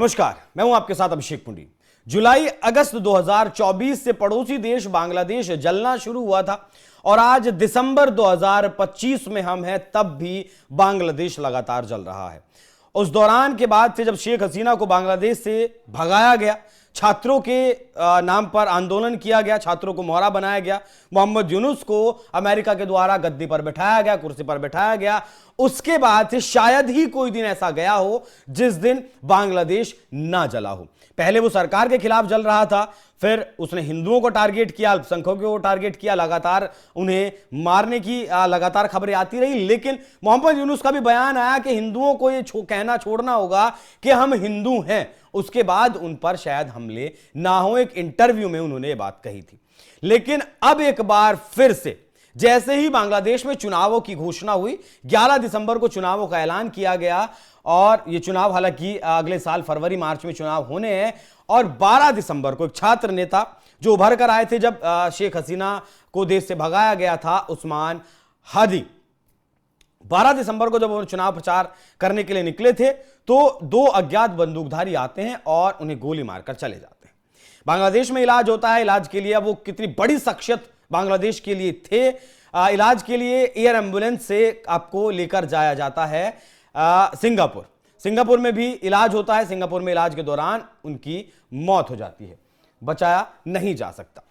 नमस्कार, मैं हूं आपके साथ अभिषेक पुंडी। जुलाई अगस्त 2024 से पड़ोसी देश बांग्लादेश जलना शुरू हुआ था और आज दिसंबर 2025 में हम हैं, तब भी बांग्लादेश लगातार जल रहा है। उस दौरान के बाद से जब शेख हसीना को बांग्लादेश से भगाया गया, छात्रों के नाम पर आंदोलन किया गया, छात्रों को मोहरा बनाया गया, मोहम्मद यूनुस को अमेरिका के द्वारा गद्दी पर बैठाया गया, कुर्सी पर बैठाया गया, उसके बाद से शायद ही कोई दिन ऐसा गया हो जिस दिन बांग्लादेश ना जला हो। पहले वो सरकार के खिलाफ जल रहा था, फिर उसने हिंदुओं को टारगेट किया, अल्पसंख्यकों को टारगेट किया, लगातार उन्हें मारने की लगातार खबरें आती रही। लेकिन मोहम्मद यूनुस का भी बयान आया कि हिंदुओं को ये कहना छोड़ना होगा कि हम हिंदू हैं। उसके बाद उन पर शायद हमले ना हो, एक इंटरव्यू में उन्होंने ये बात कही थी। लेकिन अब एक बार फिर से जैसे ही बांग्लादेश में चुनावों की घोषणा हुई, 11 दिसंबर को चुनावों का ऐलान किया गया और ये चुनाव हालांकि अगले साल फरवरी मार्च में चुनाव होने हैं, और 12 दिसंबर को एक छात्र नेता जो उभर कर आए थे जब शेख हसीना को देश से भगाया गया था, उस्मान हादी, 12 दिसंबर को जब वो चुनाव प्रचार करने के लिए निकले थे तो दो अज्ञात बंदूकधारी आते हैं और उन्हें गोली मारकर चले जाते हैं। बांग्लादेश में इलाज होता है, इलाज के लिए अब वो कितनी बड़ी शख्सियत बांग्लादेश के लिए थे, इलाज के लिए एयर एम्बुलेंस से आपको लेकर जाया जाता है सिंगापुर में भी इलाज होता है। सिंगापुर में इलाज के दौरान उनकी मौत हो जाती है, बचाया नहीं जा सकता।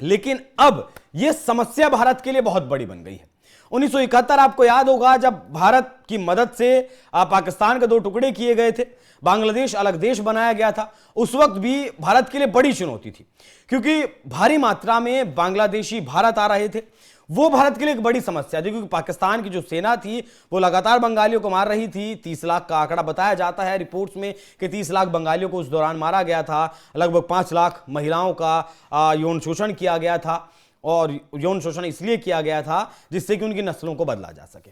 लेकिन अब यह समस्या भारत के लिए बहुत बड़ी बन गई है। 1971 आपको याद होगा, जब भारत की मदद से पाकिस्तान के दो टुकड़े किए गए थे, बांग्लादेश अलग देश बनाया गया था। उस वक्त भी भारत के लिए बड़ी चुनौती थी, क्योंकि भारी मात्रा में बांग्लादेशी भारत आ रहे थे। वो भारत के लिए एक बड़ी समस्या थी, क्योंकि पाकिस्तान की जो सेना थी वो लगातार बंगालियों को मार रही थी। 30 लाख का आंकड़ा बताया जाता है रिपोर्ट्स में कि 30 लाख बंगालियों को उस दौरान मारा गया था। लगभग 5 लाख महिलाओं का यौन शोषण किया गया था, और यौन शोषण इसलिए किया गया था जिससे कि उनकी नस्लों को बदला जा सके।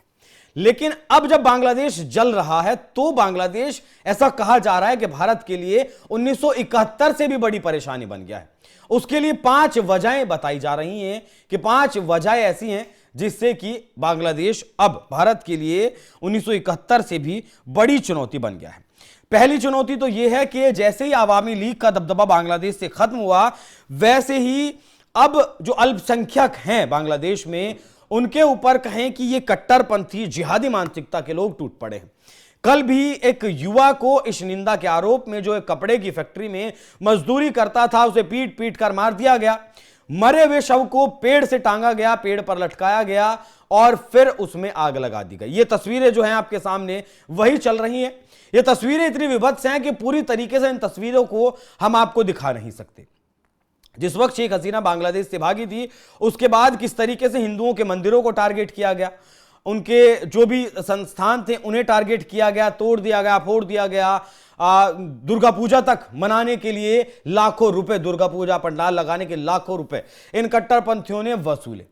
लेकिन अब जब बांग्लादेश जल रहा है तो बांग्लादेश, ऐसा कहा जा रहा है कि भारत के लिए 1971 से भी बड़ी परेशानी बन गया है। उसके लिए 5 वजहें बताई जा रही हैं कि 5 वजहें ऐसी हैं जिससे कि बांग्लादेश अब भारत के लिए 1971 से भी बड़ी चुनौती बन गया है। पहली चुनौती तो यह है कि जैसे ही आवामी लीग का दबदबा बांग्लादेश से खत्म हुआ, वैसे ही अब जो अल्पसंख्यक हैं बांग्लादेश में, उनके ऊपर कहें कि ये कट्टरपंथी जिहादी मानसिकता के लोग टूट पड़े हैं। कल भी एक युवा को इस निंदा के आरोप में, जो एक कपड़े की फैक्ट्री में मजदूरी करता था, उसे पीट पीट कर मार दिया गया। मरे हुए शव को पेड़ से टांगा गया, पेड़ पर लटकाया गया और फिर उसमें आग लगा दी गई। ये तस्वीरें जो हैं आपके सामने वही चल रही हैं। ये तस्वीरें इतनी विभत्स हैं कि पूरी तरीके से इन तस्वीरों को हम आपको दिखा नहीं सकते। जिस वक्त शेख हसीना बांग्लादेश से भागी थी, उसके बाद किस तरीके से हिंदुओं के मंदिरों को टारगेट किया गया, उनके जो भी संस्थान थे उन्हें टारगेट किया गया, तोड़ दिया गया, फोड़ दिया गया। दुर्गा पूजा तक मनाने के लिए लाखों रुपए, दुर्गा पूजा पंडाल लगाने के लाखों रुपए इन कट्टरपंथियों ने वसूले।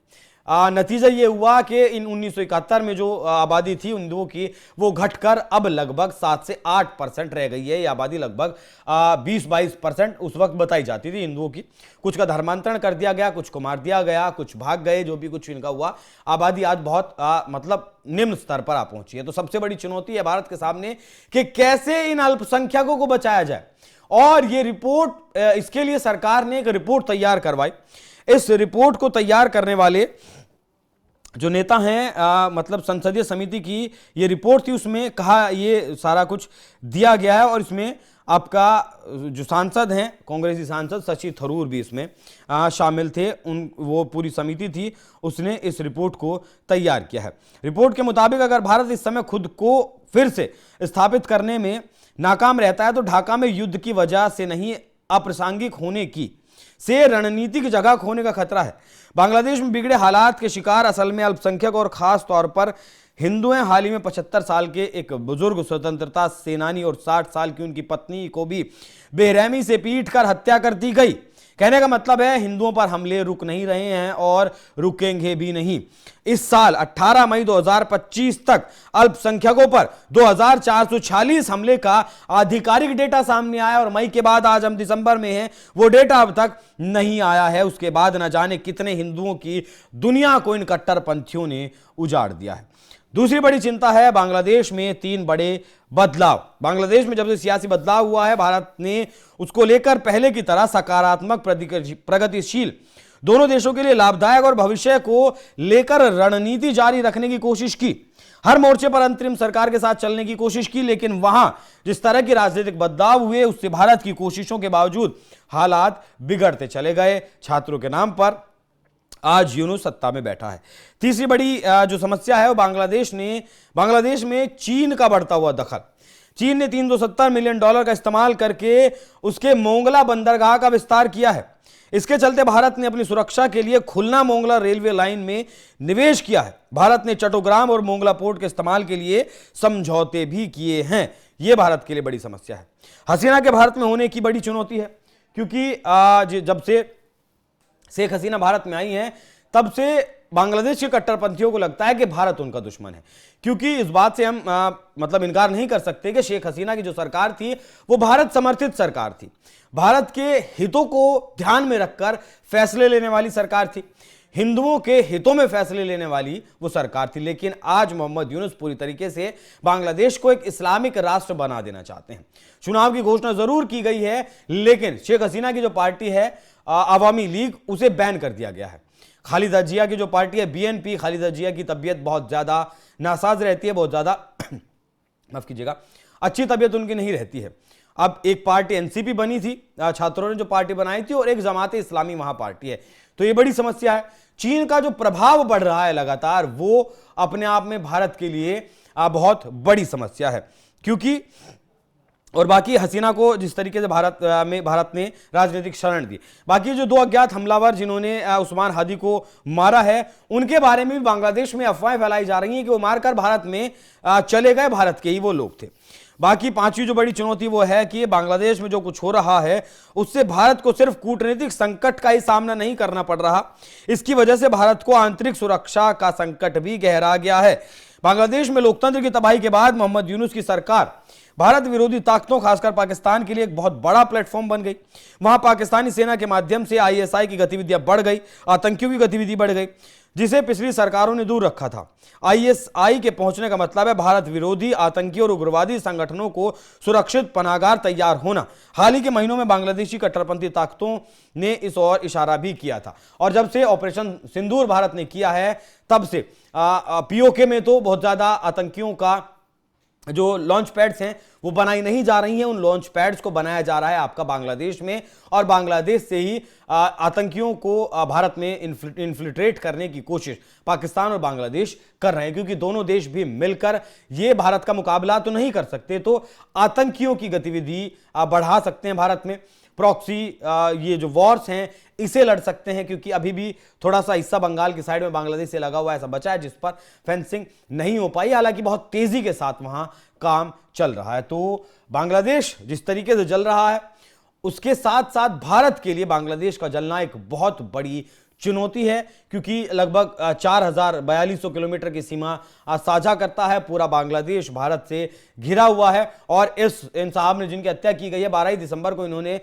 नतीजा ये हुआ कि इन 1971 में जो आबादी थी हिंदुओं की, वो घटकर अब लगभग 7 से 8% रह गई है। ये आबादी लगभग 20-22% उस वक्त बताई जाती थी हिंदुओं की। कुछ का धर्मांतरण कर दिया गया, कुछ को मार दिया गया, कुछ भाग गए, जो भी कुछ इनका हुआ। आबादी आज बहुत मतलब निम्न स्तर पर आ पहुंची है। तो सबसे बड़ी चुनौती है भारत के सामने कि कैसे इन अल्पसंख्यकों को बचाया जाए। और ये रिपोर्ट, इसके लिए सरकार ने एक रिपोर्ट तैयार करवाई। इस रिपोर्ट को तैयार करने वाले जो नेता हैं, मतलब संसदीय समिति की ये रिपोर्ट थी, उसमें कहा ये सारा कुछ दिया गया है। और इसमें आपका जो सांसद हैं, कांग्रेसी सांसद शशि थरूर भी इसमें शामिल थे। वो पूरी समिति थी, उसने इस रिपोर्ट को तैयार किया है। रिपोर्ट के मुताबिक अगर भारत इस समय खुद को फिर से स्थापित करने में नाकाम रहता है तो ढाका में युद्ध की वजह से नहीं, अप्रासंगिक होने की से रणनीतिक जगह खोने का खतरा है। बांग्लादेश में बिगड़े हालात के शिकार असल में अल्पसंख्यक और खास तौर पर हिंदू हैं। हाल ही में 75 साल के एक बुजुर्ग स्वतंत्रता सेनानी और 60 साल की उनकी पत्नी को भी बेरहमी से पीट कर हत्या कर दी गई। कहने का मतलब है हिंदुओं पर हमले रुक नहीं रहे हैं और रुकेंगे भी नहीं। इस साल 18 मई 2025 तक अल्पसंख्यकों पर 2446 हमले का आधिकारिक डेटा सामने आया, और मई के बाद आज हम दिसंबर में हैं, वो डेटा अब तक नहीं आया है। उसके बाद न जाने कितने हिंदुओं की दुनिया को इन कट्टरपंथियों ने उजाड़ दिया है। दूसरी बड़ी चिंता है बांग्लादेश में 3 बड़े बदलाव। बांग्लादेश में जब से सियासी बदलाव हुआ है, भारत ने उसको लेकर पहले की तरह सकारात्मक, प्रगतिशील, दोनों देशों के लिए लाभदायक और भविष्य को लेकर रणनीति जारी रखने की कोशिश की। हर मोर्चे पर अंतरिम सरकार के साथ चलने की कोशिश की, लेकिन वहां जिस तरह के राजनीतिक बदलाव हुए उससे भारत की कोशिशों के बावजूद हालात बिगड़ते चले गए। छात्रों के नाम पर आज यूनुस सत्ता में बैठा है। तीसरी बड़ी जो समस्या है वो बांग्लादेश में चीन का बढ़ता हुआ दखल। चीन ने $370 मिलियन का इस्तेमाल करके उसके मोंगला बंदरगाह का विस्तार किया है। इसके चलते भारत ने अपनी सुरक्षा के लिए खुलना मोंगला रेलवे लाइन में निवेश किया है। भारत ने चट्टोग्राम और मोंगला पोर्ट के इस्तेमाल के लिए समझौते भी किए हैं। यह भारत के लिए बड़ी समस्या है। हसीना के भारत में होने की बड़ी चुनौती है, क्योंकि जब से शेख हसीना भारत में आई हैं तब से बांग्लादेश के कट्टरपंथियों को लगता है कि भारत उनका दुश्मन है, क्योंकि इस बात से हम मतलब इनकार नहीं कर सकते कि शेख हसीना की जो सरकार थी वो भारत समर्थित सरकार थी, भारत के हितों को ध्यान में रखकर फैसले लेने वाली सरकार थी, हिंदुओं के हितों में फैसले लेने वाली वो सरकार थी। लेकिन आज मोहम्मद यूनुस पूरी तरीके से बांग्लादेश को एक इस्लामिक राष्ट्र बना देना चाहते हैं। चुनाव की घोषणा जरूर की गई है, लेकिन शेख हसीना की जो पार्टी है अवामी लीग, उसे बैन कर दिया गया है। खालिदा जिया की जो पार्टी है बीएनपी, खालिदा जिया की तबीयत बहुत ज्यादा नासाज रहती है, बहुत ज्यादा माफ कीजिएगा, अच्छी तबीयत उनकी नहीं रहती है। अब एक पार्टी एनसीपी बनी थी, छात्रों ने जो पार्टी बनाई थी, और एक जमात इस्लामी वहां पार्टी है, तो ये बड़ी समस्या है। चीन का जो प्रभाव बढ़ रहा है लगातार, वो अपने आप में भारत के लिए बहुत बड़ी समस्या है, क्योंकि और बाकी हसीना को जिस तरीके से भारत ने राजनीतिक शरण दी, बाकी जो 2 अज्ञात हमलावर जिन्होंने उस्मान हादी को मारा है, उनके बारे में भी बांग्लादेश में अफवाहें फैलाई जा रही हैं कि वो मारकर भारत में चले गए, भारत के ही वो लोग थे। बाकी 5वीं जो बड़ी चुनौती वो है कि बांग्लादेश में जो कुछ हो रहा है उससे भारत को सिर्फ कूटनीतिक संकट का ही सामना नहीं करना पड़ रहा, इसकी वजह से भारत को आंतरिक सुरक्षा का संकट भी गहरा गया है। बांग्लादेश में लोकतंत्र की तबाही के बाद मोहम्मद यूनुस की सरकार भारत विरोधी ताकतों, खासकर पाकिस्तान के लिए एक बहुत बड़ा प्लेटफॉर्म बन गई। वहां पाकिस्तानी सेना के माध्यम से आईएसआई की गतिविधियां बढ़ गई, आतंकियों की गतिविधि बढ़ गई, जिसे पिछली सरकारों ने दूर रखा था। आईएसआई के पहुंचने का मतलब है भारत विरोधी आतंकी और उग्रवादी संगठनों को सुरक्षित पनाहगार तैयार होना। हाल ही के महीनों में बांग्लादेशी कट्टरपंथी ताकतों ने इस ओर इशारा भी किया था, और जब से ऑपरेशन सिंदूर भारत ने किया है तब से पीओके में तो बहुत ज्यादा आतंकियों का जो लॉन्च पैड्स हैं वो बनाई नहीं जा रही हैं, उन लॉन्च पैड्स को बनाया जा रहा है आपका बांग्लादेश में, और बांग्लादेश से ही आतंकियों को भारत में इन्फिल्ट्रेट करने की कोशिश पाकिस्तान और बांग्लादेश कर रहे हैं, क्योंकि दोनों देश भी मिलकर ये भारत का मुकाबला तो नहीं कर सकते, तो आतंकियों की गतिविधि बढ़ा सकते हैं भारत में। प्रॉक्सी ये जो वॉर्स हैं इसे लड़ सकते हैं, क्योंकि अभी भी थोड़ा सा हिस्सा बंगाल की साइड में बांग्लादेश से लगा हुआ ऐसा बचा है जिस पर फेंसिंग नहीं हो पाई, हालांकि बहुत तेजी के साथ वहां काम चल रहा है। तो बांग्लादेश जिस तरीके से जल रहा है उसके साथ साथ भारत के लिए बांग्लादेश का जलना एक बहुत बड़ी चुनौती है, क्योंकि लगभग 4,4200 किलोमीटर की सीमा साझा करता है। पूरा बांग्लादेश भारत से घिरा हुआ है, और इन साहब ने जिनकी हत्या की गई है 22 दिसंबर को, इन्होंने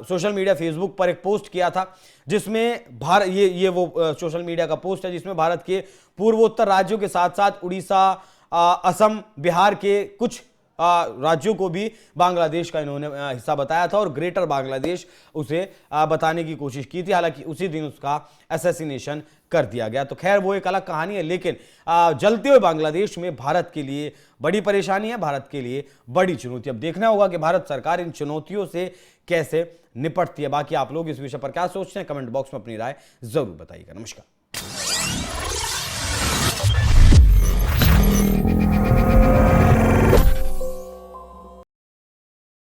सोशल मीडिया फेसबुक पर एक पोस्ट किया था, जिसमें भारत ये वो सोशल मीडिया का पोस्ट है जिसमें भारत के पूर्वोत्तर राज्यों के साथ साथ उड़ीसा, असम, बिहार के कुछ राज्यों को भी बांग्लादेश का इन्होंने हिस्सा बताया था, और ग्रेटर बांग्लादेश उसे बताने की कोशिश की थी। हालांकि उसी दिन उसका असैसिनेशन कर दिया गया। तो खैर वो एक अलग कहानी है, लेकिन जलते हुए बांग्लादेश में भारत के लिए बड़ी परेशानी है, भारत के लिए बड़ी चुनौती। अब देखना होगा कि भारत सरकार इन चुनौतियों से कैसे निपटती है। बाकी आप लोग इस विषय पर क्या सोचते हैं, कमेंट बॉक्स में अपनी राय जरूर बताइएगा। नमस्कार।